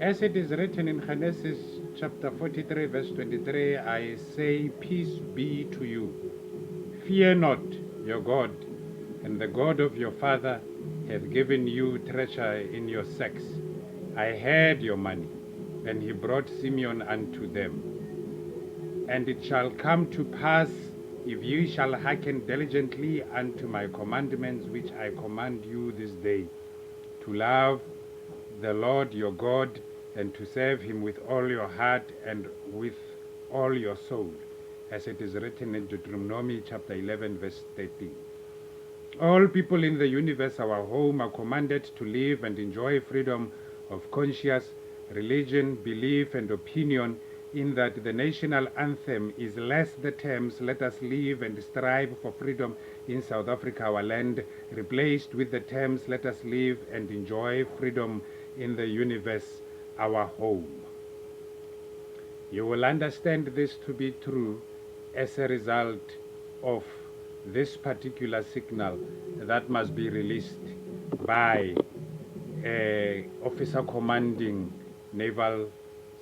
As it is written in Genesis chapter 43, verse 23, I say, peace be to you. Fear not, your God, and the God of your father hath given you treasure in your sacks. I had your money. And he brought Simeon unto them. And it shall come to pass, if ye shall hearken diligently unto my commandments which I command you this day, to love the Lord your God, and to serve him with all your heart and with all your soul, as it is written in Deuteronomy chapter 11, verse 13. All people in the universe, our home, are commanded to live and enjoy freedom of conscience, religion, belief, and opinion, in that the national anthem is less the terms "let us live and strive for freedom in South Africa, our land," replaced with the terms "let us live and enjoy freedom in the universe, our home." You will understand this to be true as a result of this particular signal that must be released by officer commanding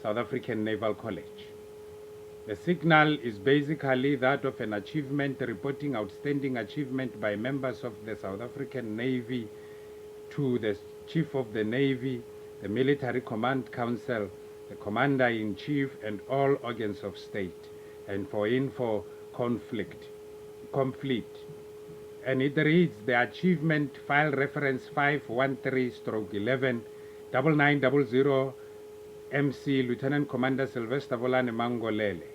South African Naval College. The signal is basically that of an achievement, reporting outstanding achievement by members of the South African Navy to the Chief of the Navy, the Military Command Council, the Commander-in-Chief, and all organs of state, and for info conflict. And it reads, the achievement file reference 513/11 9900 MC Lieutenant Commander Sylvester Volane Mangolele.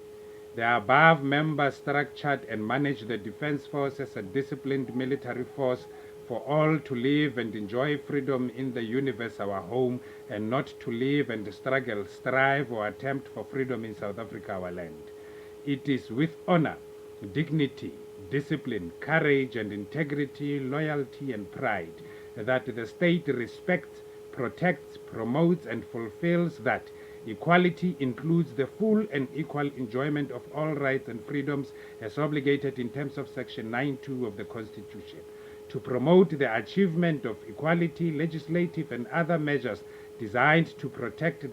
The above members structured and manage the Defense Force as a disciplined military force for all to live and enjoy freedom in the universe, our home, and not to live and struggle, strive, or attempt for freedom in South Africa, our land. It is with honor, dignity, discipline, courage, and integrity, loyalty, and pride that the state respects, protects, promotes, and fulfills that equality includes the full and equal enjoyment of all rights and freedoms as obligated in terms of Section 9(2) of the Constitution. To promote the achievement of equality, legislative and other measures designed to protect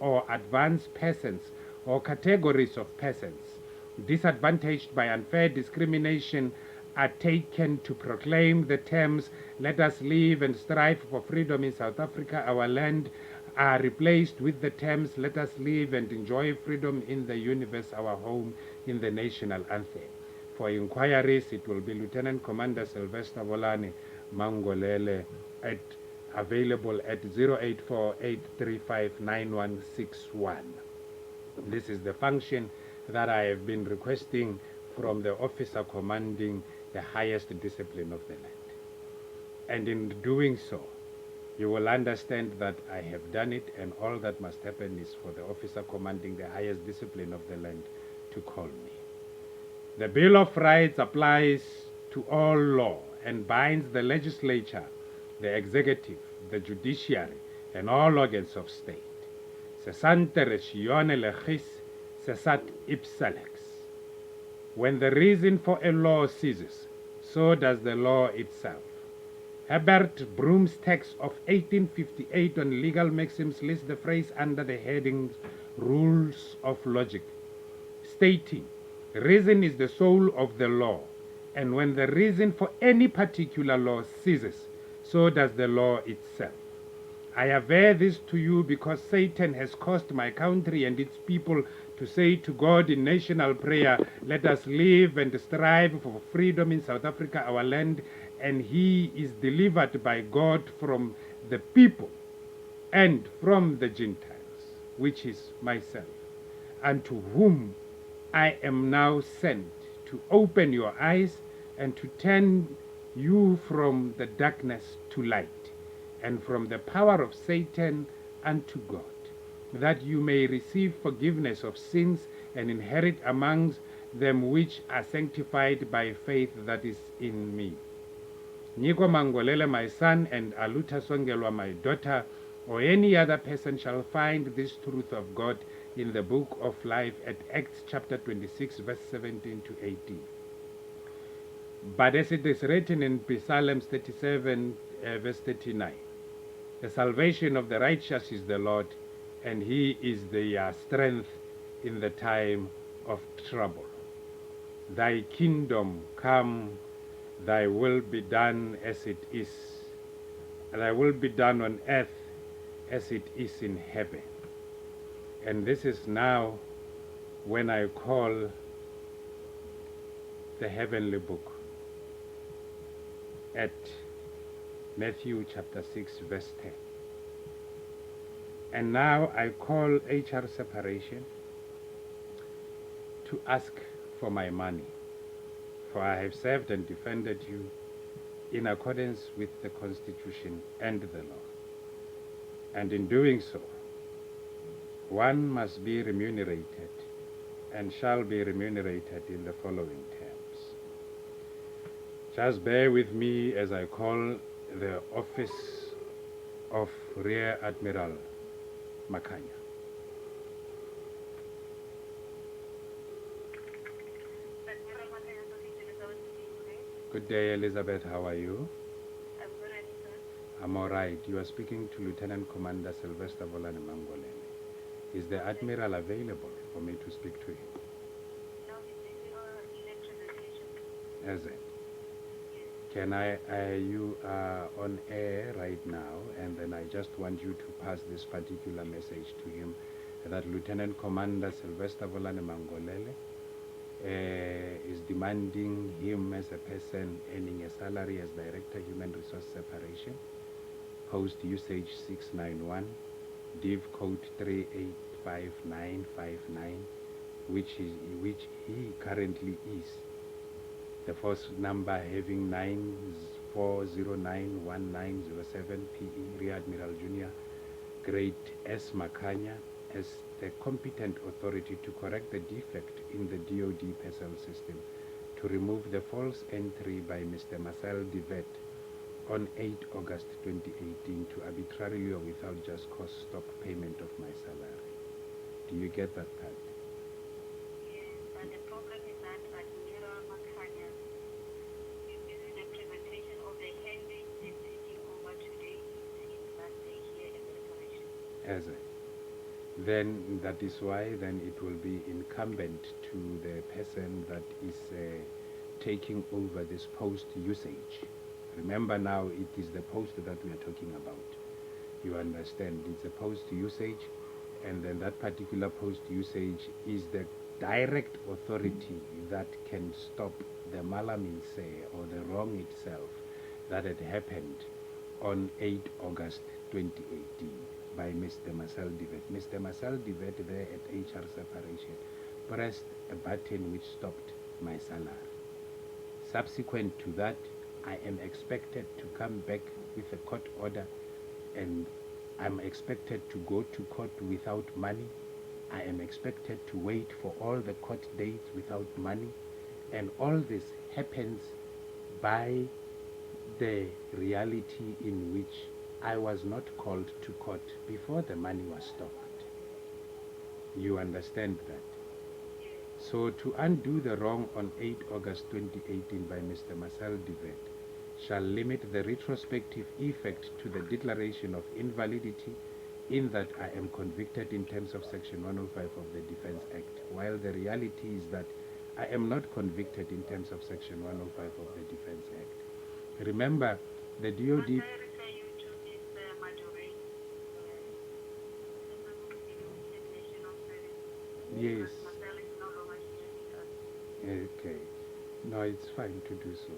or advance persons or categories of persons disadvantaged by unfair discrimination are taken to proclaim the terms "let us live and strive for freedom in South Africa, our land," are replaced with the terms "let us live and enjoy freedom in the universe, our home," in the national anthem. For inquiries, it will be Lieutenant Commander Sylvester Volane Mangolele, available at 0848359161. This is the function that I have been requesting from the officer commanding the highest discipline of the land. And in doing so, you will understand that I have done it, and all that must happen is for the officer commanding the highest discipline of the land to call me. The Bill of Rights applies to all law and binds the legislature, the executive, the judiciary, and all organs of state. Cessante ratione legis, cessat ipsa lex. When the reason for a law ceases, so does the law itself. Herbert Broom's text of 1858 on legal maxims lists the phrase under the heading "Rules of Logic," stating, "Reason is the soul of the law, and when the reason for any particular law ceases, so does the law itself." I aver this to you because Satan has caused my country and its people to say to God in national prayer, "Let us live and strive for freedom in South Africa, our land," and he is delivered by God from the people and from the Gentiles, which is myself, unto whom I am now sent to open your eyes and to turn you from the darkness to light, and from the power of Satan unto God, that you may receive forgiveness of sins and inherit amongst them which are sanctified by faith that is in me. Nyiko Mangolele, my son, and Aluta Songelwa, my daughter, or any other person shall find this truth of God in the book of life at Acts chapter 26, verse 17 to 18. But as it is written in Psalms 37, verse 39, "The salvation of the righteous is the Lord. and he is their strength in the time of trouble. Thy kingdom come, thy will be done as it is. Thy will be done on earth as it is in heaven. And this is now when I call the heavenly book at Matthew chapter 6 verse 10. And now I call HR separation to ask for my money, for I have served and defended you in accordance with the Constitution and the law. And in doing so, one must be remunerated and shall be remunerated in the following terms. Just bear with me as I call the office of Rear Admiral Makanya. Good day, Elizabeth. How are you? I'm good, and you, sir? I'm all right. You are speaking to Lieutenant Commander Sylvester Volane Mangolene. Is the Admiral available for me to speak to him? No, he's busy on electrification. Is it? Yes. Can you are on air right now, and then I just want you to pass this particular message to him that Lieutenant Commander Sylvester Volane Mangolele is demanding him as a person earning a salary as Director Human Resource Separation, post usage 691, div code 385959, which he currently is. The first number having 94091907 PE, Rear Admiral Junior, Grade S Makanya, as the competent authority to correct the defect in the DoD personnel system, to remove the false entry by Mr. Marcel Divet on 8 August 2018 to arbitrarily or without just cause stop payment of my salary. Do you get that part? Yes, but the problem is that Admiral Makanya is busy the presentation of the candidate and taking over today is his last day here at the operation. As a then that is why then it will be incumbent to the person that is taking over this post usage. Remember now, it is the post that we are talking about. You understand, it's a post usage, and then that particular post usage is the direct authority that can stop the malamise or the wrong itself that had happened on 8 August 2018 by Mr. Marcel Divet. Mr. Marcel Divet there at HR separation pressed a button which stopped my salary. Subsequent to that, I am expected to come back with a court order, and I'm expected to go to court without money. I am expected to wait for all the court dates without money, and all this happens by the reality in which I was not called to court before the money was stopped. You understand that? So to undo the wrong on 8 August 2018 by Mr. Marcel Divet shall limit the retrospective effect to the declaration of invalidity, in that I am convicted in terms of Section 105 of the Defense Act, while the reality is that I am not convicted in terms of Section 105 of the Defense Act. Remember, the DoD... Yes. Okay. No, it's fine to do so.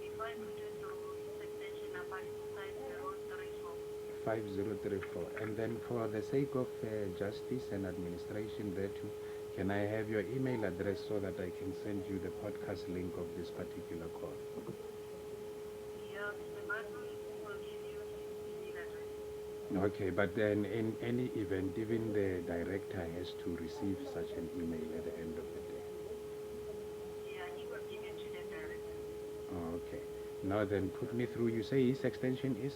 Before I put it through, extension number is 5034. 5034. And then for the sake of justice and administration there too, can I have your email address so that I can send you the podcast link of this particular call? Yeah, Mr. Martin will give you his email address. Okay, but then in any event, even the director has to receive such an email at the end of the day. Yeah, he will give it to the director. Oh, okay. Now then, put me through. You say his extension is?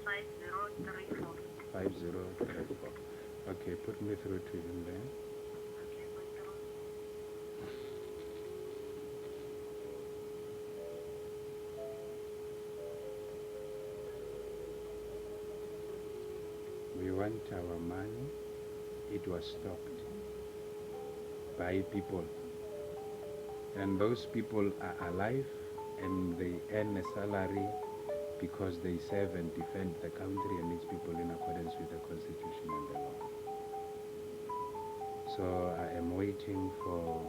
5034. 5034. Okay, put me through to him then. Okay, going through. We want our money, it was stopped by people. And those people are alive and they earn a salary because they serve and defend the country and its people in accordance with the Constitution and the law. So I am waiting for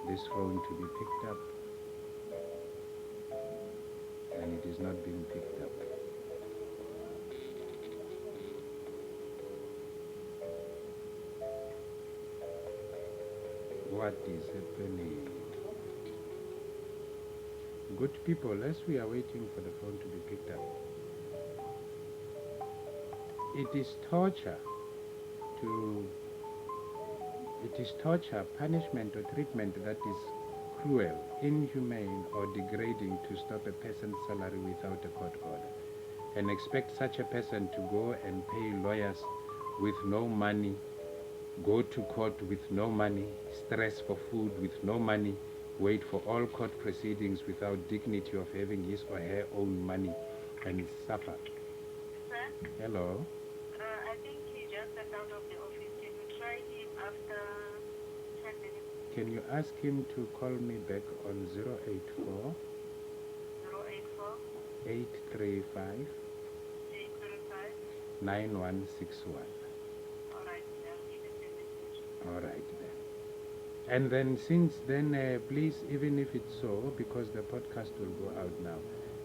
this phone to be picked up, and it is not being picked up. What is happening? Good people, as we are waiting for the phone to be picked up, it is torture, punishment or treatment that is cruel, inhumane or degrading to stop a person's salary without a court order and expect such a person to go and pay lawyers with no money, go to court with no money, stress for food with no money, wait for all court proceedings without dignity of having his or her own money, and suffer. Sir? Hello? I think he just stepped out of the office. Can you try him after 10 minutes? Can you ask him to call me back on 084 084 835 835. 9161. All right, I'll give him the message. All right then. And then since then, please, even if it's so, because the podcast will go out now,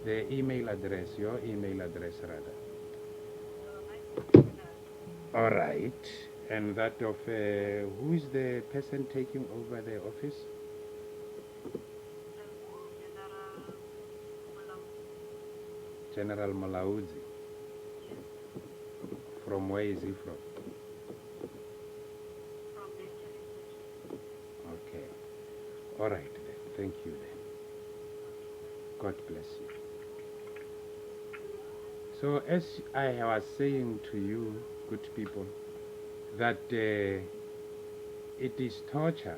the email address, your email address rather. All right. And that of, who is the person taking over the office? General Malauzi. From where is he from? Okay. All right then. Thank you then. God bless you. So as I was saying to you, good people, that it is torture,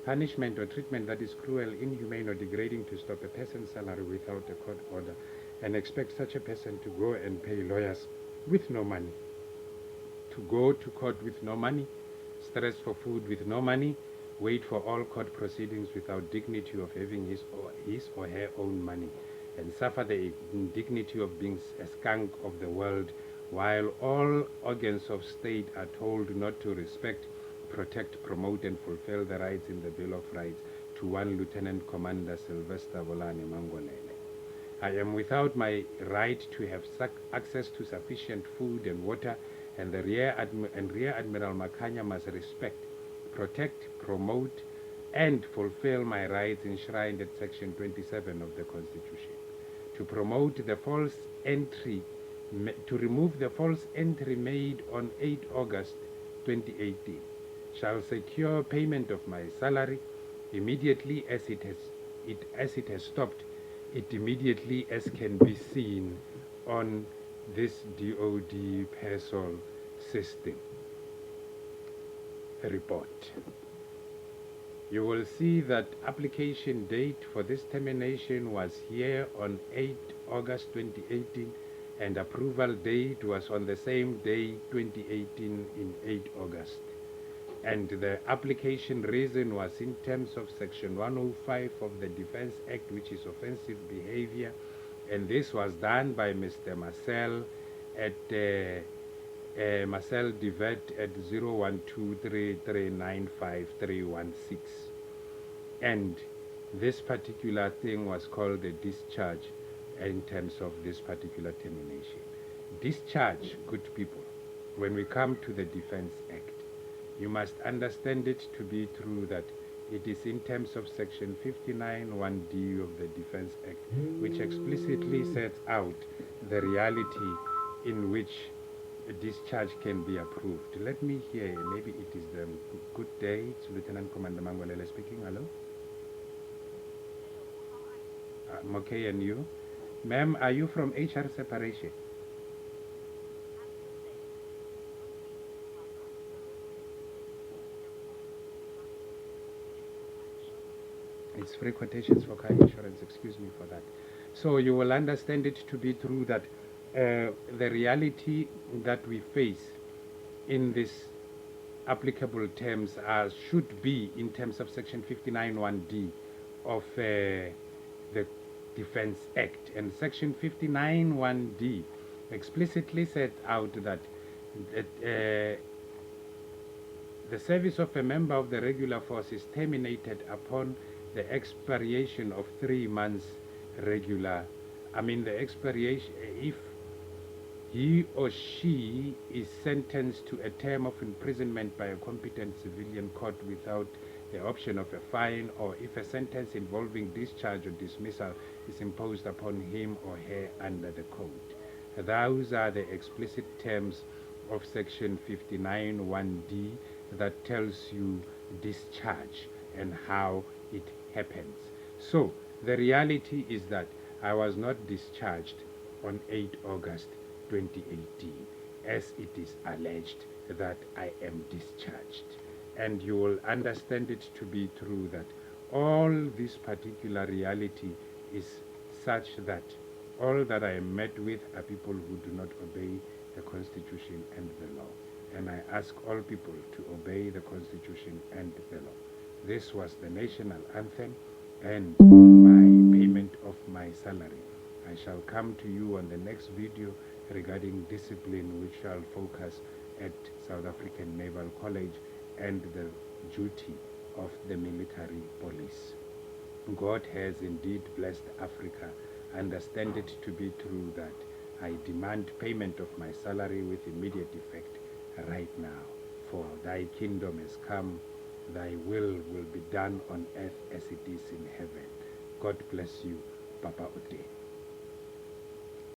punishment or treatment that is cruel, inhumane or degrading to stop a person's salary without a court order and expect such a person to go and pay lawyers with no money, to go to court with no money, stress for food with no money, wait for all court proceedings without dignity of having his or her own money, and suffer the indignity of being a skunk of the world, while all organs of state are told not to respect, protect, promote, and fulfill the rights in the Bill of Rights to one Lieutenant Commander Sylvester Volane Mangolele. I am without my right to have access to sufficient food and water, and the Rear Admiral Makanya must respect, protect, promote, and fulfill my rights enshrined at Section 27 of the Constitution. To promote the false entry, to remove the false entry made on 8 August 2018, shall secure payment of my salary immediately as it has stopped it immediately as can be seen on this DOD PERSOL system report. You will see that application date for this termination was here on 8 August 2018 and approval date was on the same day 2018 in 8 August. And the application reason was in terms of Section 105 of the Defense Act, which is offensive behavior, and this was done by Mr. Marcel at Marcel Divet at 0123395316, and this particular thing was called a discharge in terms of this particular termination. Discharge, good people, when we come to the Defense Act, you must understand it to be true that it is in terms of Section 59(1)(d) of the Defense Act, which explicitly sets out the reality in which a discharge can be approved. Let me hear, maybe it is the good day. It's Lieutenant Commander Mangolele speaking. Hello? I'm okay, and you? Ma'am, are you from HR separation? It's free quotations for car insurance, excuse me for that. So you will understand it to be true that the reality that we face in this applicable terms should be in terms of Section 59(1)(d) of the Defense Act. And Section 59(1)(d) explicitly set out that the service of a member of the regular force is terminated upon the expiration of 3 months the expiration, if he or she is sentenced to a term of imprisonment by a competent civilian court without the option of a fine, or if a sentence involving discharge or dismissal is imposed upon him or her under the code. Those are the explicit terms of Section 59(1)(d) that tells you discharge and how it happens. So the reality is that I was not discharged on 8 August 2018, as it is alleged that I am discharged. And you will understand it to be true that all this particular reality is such that all that I am met with are people who do not obey the Constitution and the law. And I ask all people to obey the Constitution and the law. This was the national anthem and my payment of my salary. I shall come to you on the next video regarding discipline, which shall focus at South African Naval College and the duty of the military police. God has indeed blessed Africa. Understand it to be true that I demand payment of my salary with immediate effect right now. For thy kingdom has come, thy will be done on earth as it is in heaven. God bless you, Papa Ote.